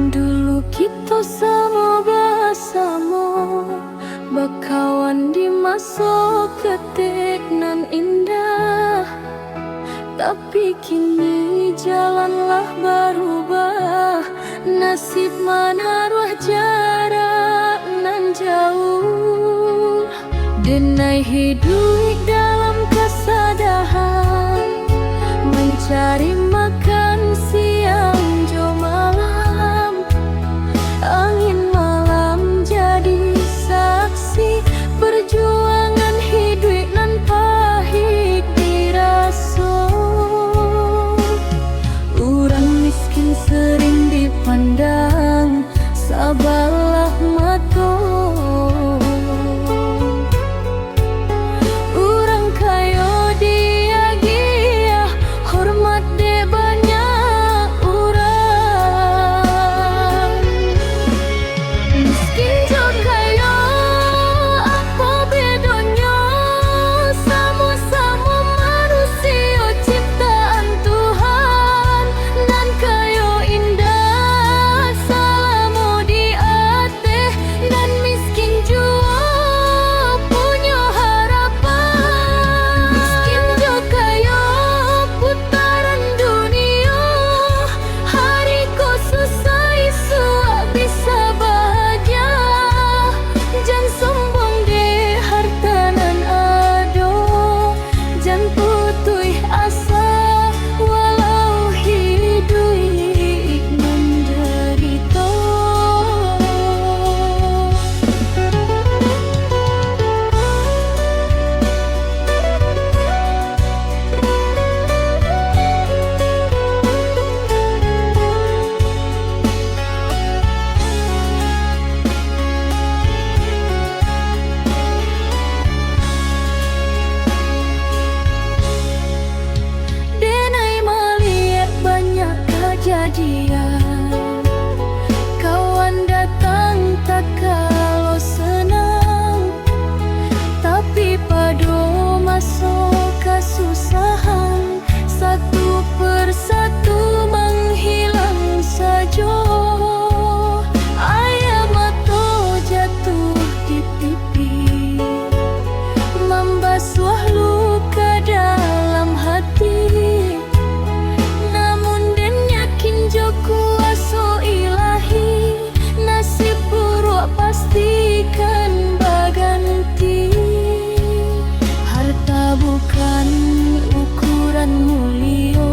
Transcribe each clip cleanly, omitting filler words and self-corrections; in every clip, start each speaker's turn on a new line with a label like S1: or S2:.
S1: Dulu kita sama bersama, bakawan di masa ketik nan indah. Tapi kini jalanlah berubah, nasib menaruh jarak nan jauh. Denai hidup dalam kesadahan, mencari makan siang jo malam. Angin malam jadi saksi perjuangan hidup nan pahit dirasa. Orang miskin sering dipandang sabalah mata, orang kaya dia hormat de banyak orang. Miskin jo kaya apa bedanya, sama-sama manusia ciptaan Tuhan. Dan kaya indah selama di hati, dan miskin jua punya harapan. Miskin jo kaya putaran dunia, hari ko susah esok bisa bahagia. Jangan sombong deh harta nan ado, jangan putus asa walau hidup menderita. Denai melihat banyak kejadian, kawan datang tak kalau senang. Tapi pada masa kesusahan, satu persatu menghilang saja. Air mata jatuh di pipi, membasuh luka dalam hati. Namun den yakin jo kuasa ilahi, nasib buruk pastikan berganti. Harta bukan ukuran mulia,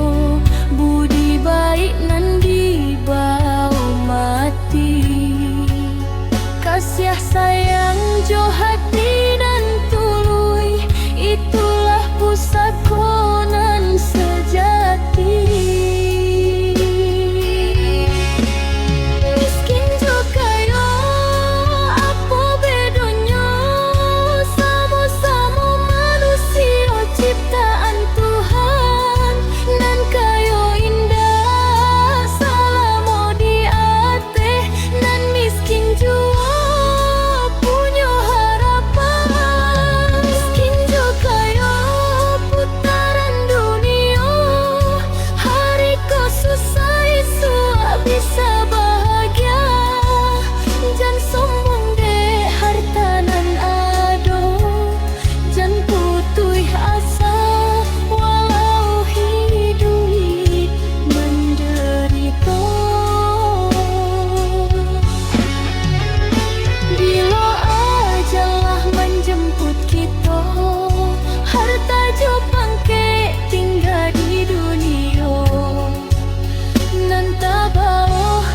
S1: budi baik nan dibawa mati. Kasih sayang jo hati dan tuluy, itulah pusaka nan sejati. Miskin jo kaya apa bedanya, sama-sama manusia ciptaan Tuhan. Dan kaya indah selama di hati, dan miskin jua punya harapan. Miskin jo kaya putaran dunia, hari ko susah esok bisa bahagia. Jangan sombong deh harta nan ado, jangan putus asa walau hidup menderita. Bila ajalah menjemput kita, harta jo pangke tinggal di dunia. Nan tak bawa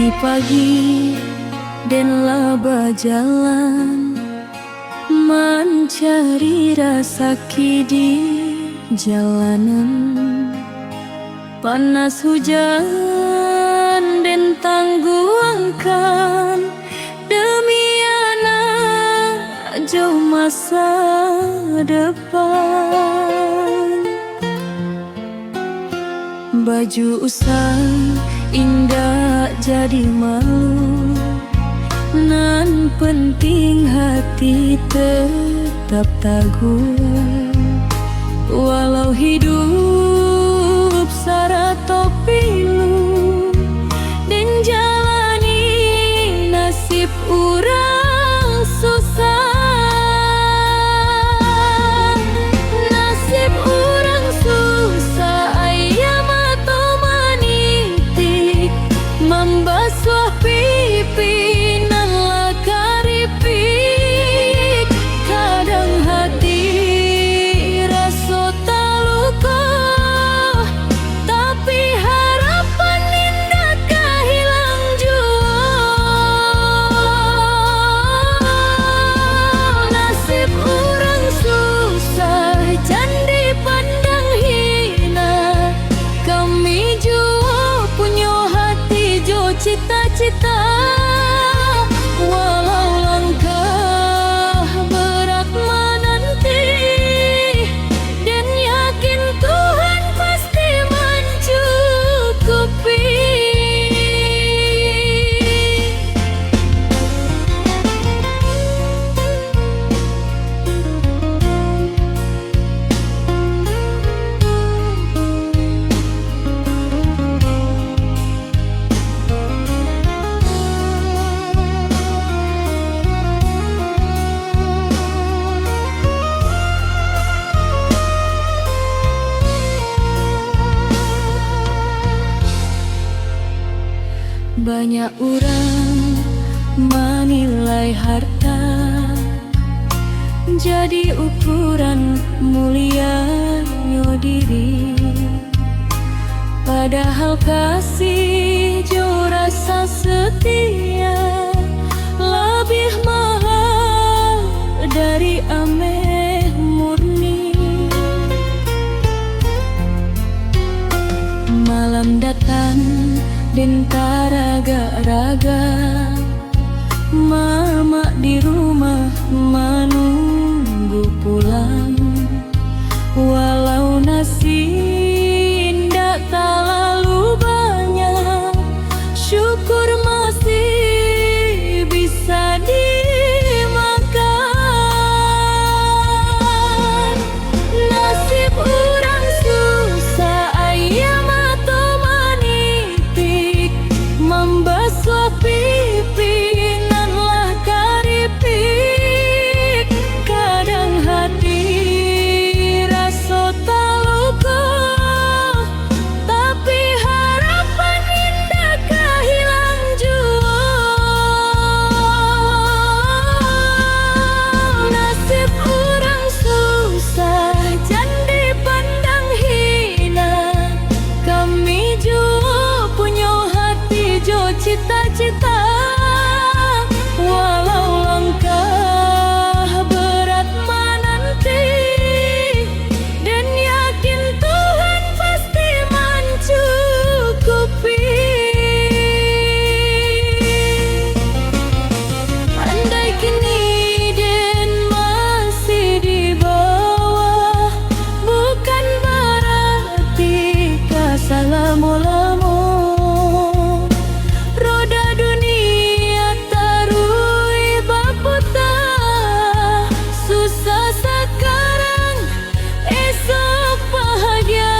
S1: di pagi dan laba jalan mencari rasa di jalanan. Panas hujan dan tangguangkan demi anak jauh masa depan. Baju usang indah jadi malu, nan penting hati tetap teguh. Walau hidup sarato pilu dan jalani nasib urang susah. Nasib urang susah ayam atau manitik, membasuh pipi nan lakaripik. Kadang hati rasa taluka, tapi harapan indah kahilang jua. Nasib orang susah jan dipandang hina, kami jua punya hati jo cita-cita. Walau langkah berat menanti, dan yakin Tuhan pasti mencukupi. Banyak orang menilai harta jadi ukuran mulianya diri, padahal kasih jo rasa setia lebih mahal dari ameh murni. Malam datang dan taraga-raga, mama di rumah menunggu pulang. Walau nasi ndak terlalu banyak, syukur masih bisa dimakan. Nasib orang susah ayam atau manitik, membasuh pipi nan lakaripik. Kadang hati rasa taluka, tapi harapan indah kahilang jua. Nasib orang susah jan dipandang hina, kami jua punya hati jo cita-cita. Walau langkah berat menanti, dan yakin Tuhan pasti mencukupi. Andai kini dan masih di bawah, bukan berarti kasalamu-lamu. Roda dunia tarui baputar, susah sekarang esok bahagia.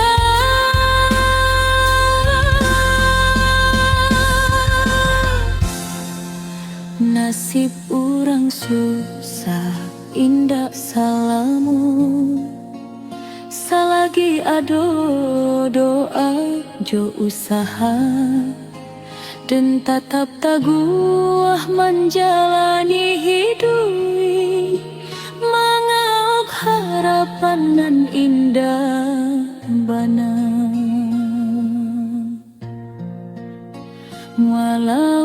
S1: Nasib orang susah indah salamu, salagi ado doa jo usaha, dan tetap teguh menjalani hidup. Mengauk harapan nan indah bana, walau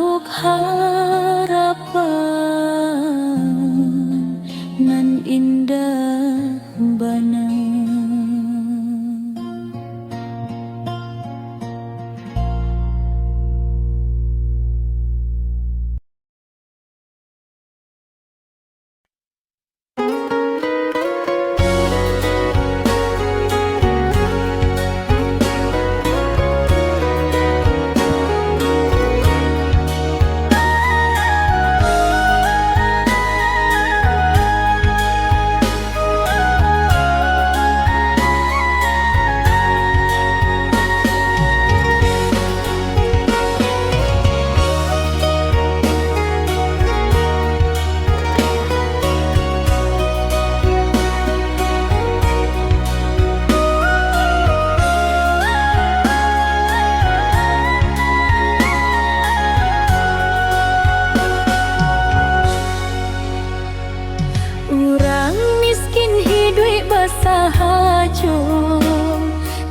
S1: ojo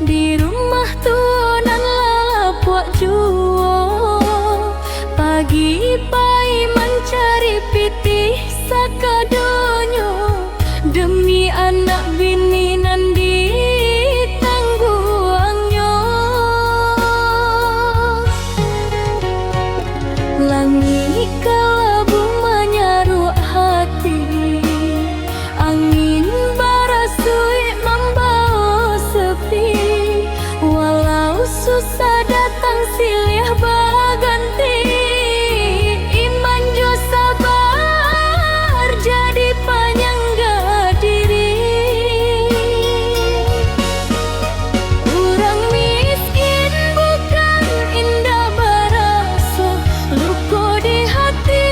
S1: di rumah tunan lalapuk juo. Pagi pai mencari pitih sakadonyo demi anak bini nandi tangguangnya. Langit kelabu menyaruh hati, angin barasui membawa sepi. Walau susah datang silih baganti, iman jo sabar jadi penyangga diri. Urang miskin bukan indah barasa, luka di hati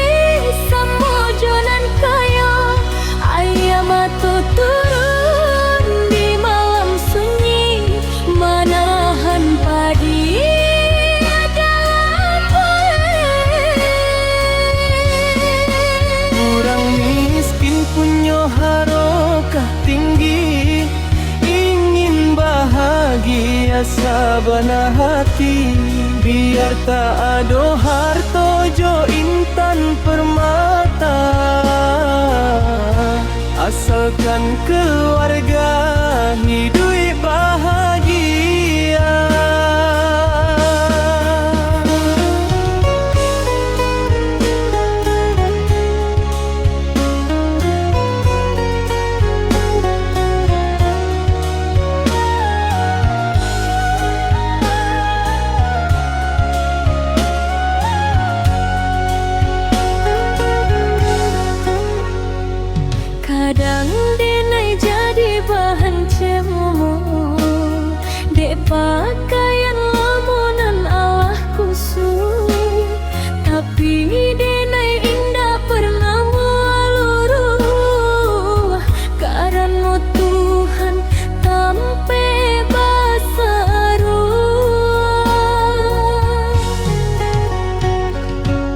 S1: semujonan kaya. Ayam atau turun di malam sunyi, manahan padi dalam poe.
S2: Orang miskin punya harokah tinggi, ingin bahagia sabana hati. Biar tak ada harta jo intan permata, asalkan keluarga hidup bahagia.
S1: Kadang denai jadi bahan cemooh, dek pakaian lamunan Allah kusuk. Tapi denai indah pernah meluruh, karenmu Tuhan tampe basaruh.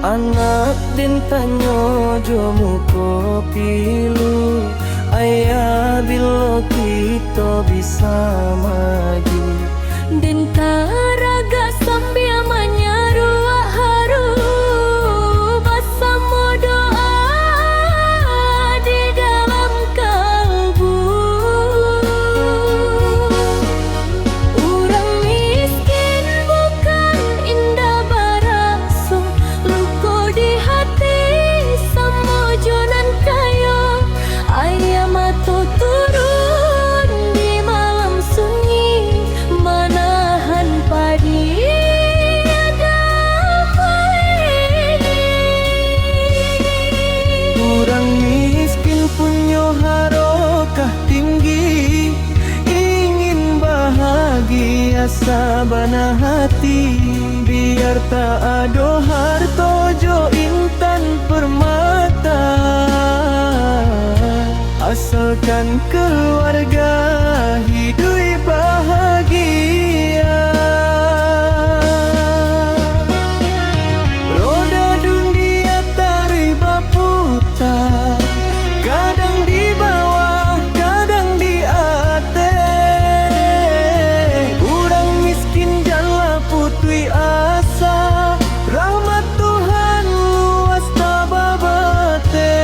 S2: Anak den tanyo jo muko pilu, ayah bila kita bisa maju.
S1: Dan taraga sambil menyaru haru, bersama doa di dalam kalbu. Urang miskin bukan indah barasa, luka di hati semujonan kaya. Ayam atau turun di malam sunyi, manahan padi damai.
S2: Orang miskin punya harokah tinggi, ingin bahagia sabana hati. Biar tak ada harta jo intan permata, asalkan keluarga hidup bahagia. Roda dunia tarik berputar, kadang di bawah, kadang di atas. Urang miskin jangan putui asa, rahmat Tuhan luas tababate.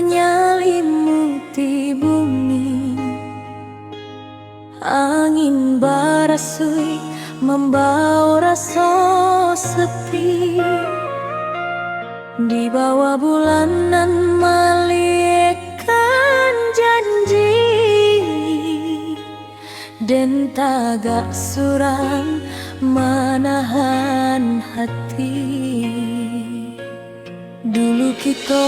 S1: menyelimuti bumi. Angin barasui membawa rasa sepi. Di bawah bulanan malaikat janji, dan tagak surang menahan hati. Dulu kita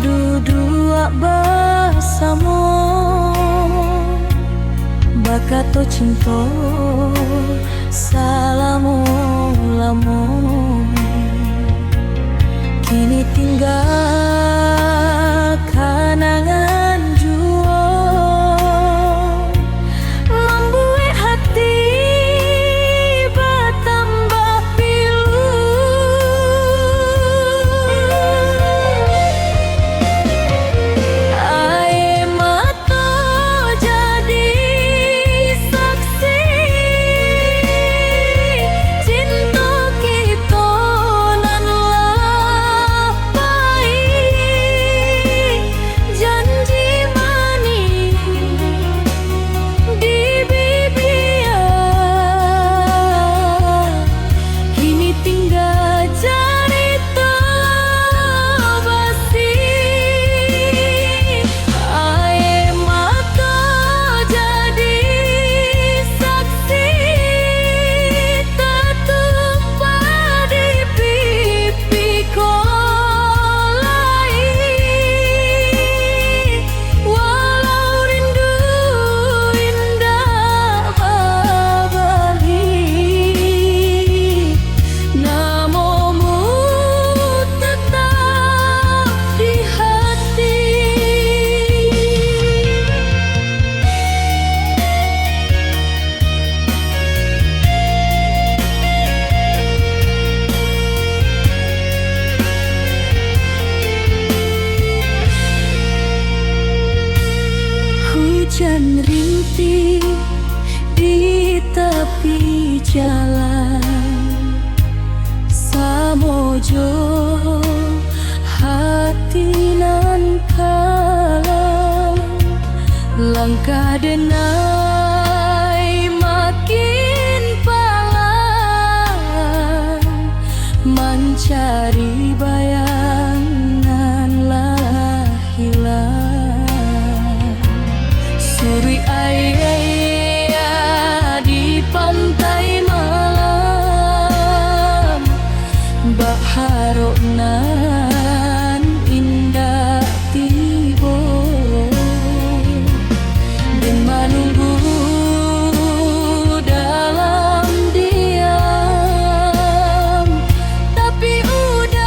S1: duduk bersama, bakato cinta selama-lama. Kini tinggal kenangan jua, membuat hati bertambah pilu. Air mata jadi saksi, cinta kita nan lapai. Janji manis di bibir, kini tinggal cerita basi. Air mata jadi saksi, tertumpah di pipi kolai. Walau rindu indah berbalik, namamu tetap di hati. Hujan rintik di tepi jalan, samojo hati nan kalah. Langkah denai makin pelan, mencari bayangan lah hilang. Suri air di pantai malam, baharok nan indah tiba, dan menunggu dalam diam. Tapi udah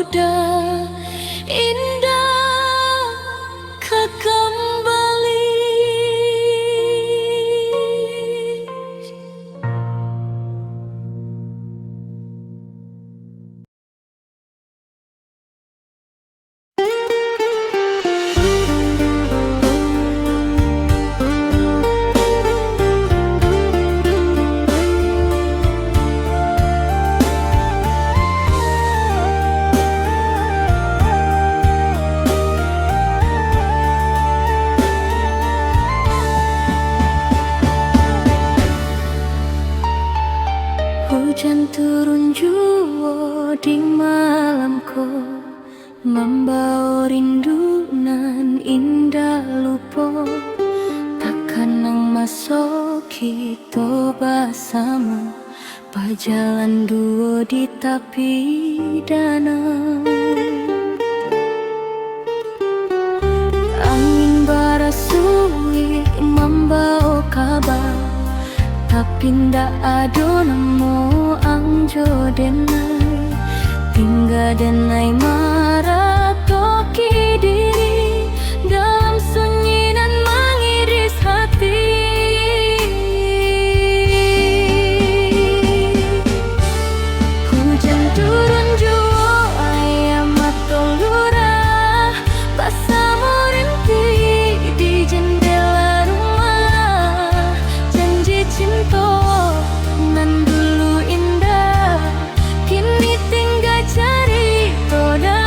S1: muda indah kembali. Hujan turun jua di malamku, membawa rindu nan indah lupa. Takkan nang masuk kita bersama, berjalan dua di tepi danau. Angin barasui membawa kabar, tapi ndak ada nemu angjo denai. Tinggal denai marah toki diri dalam sunyi dan mengiris hati. Hujan turun jua ayam atau lurah, bersama rintik di jendela rumah. Janji cinta nan dulu indah, kini tinggal cerita.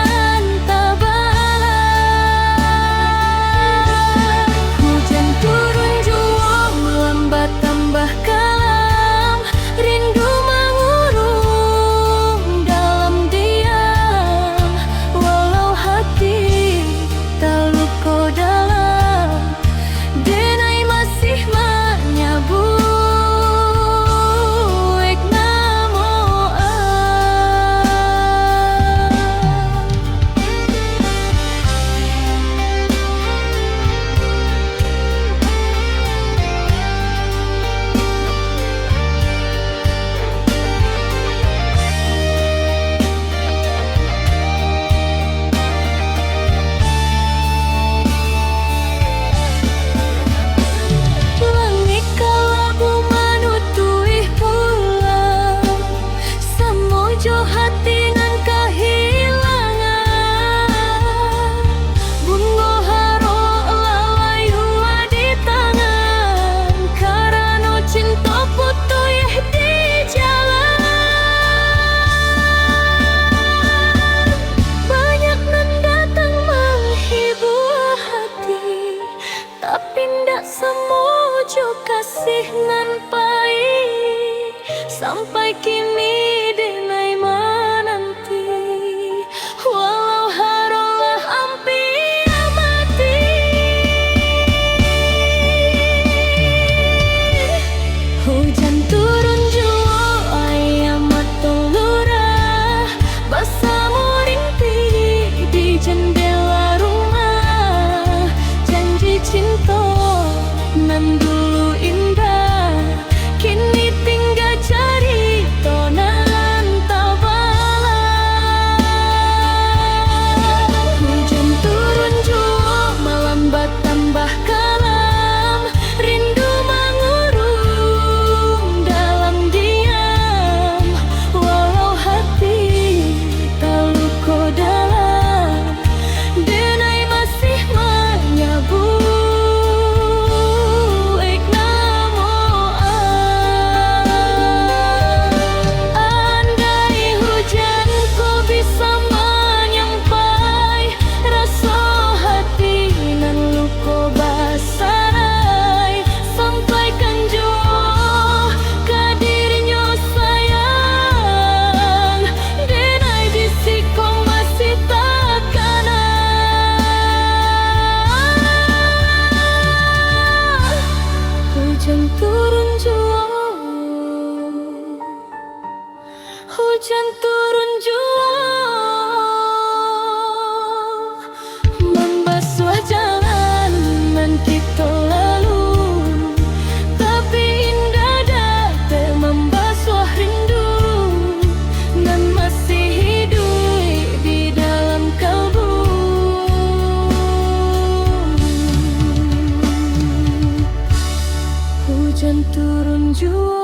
S1: hujan turun jua.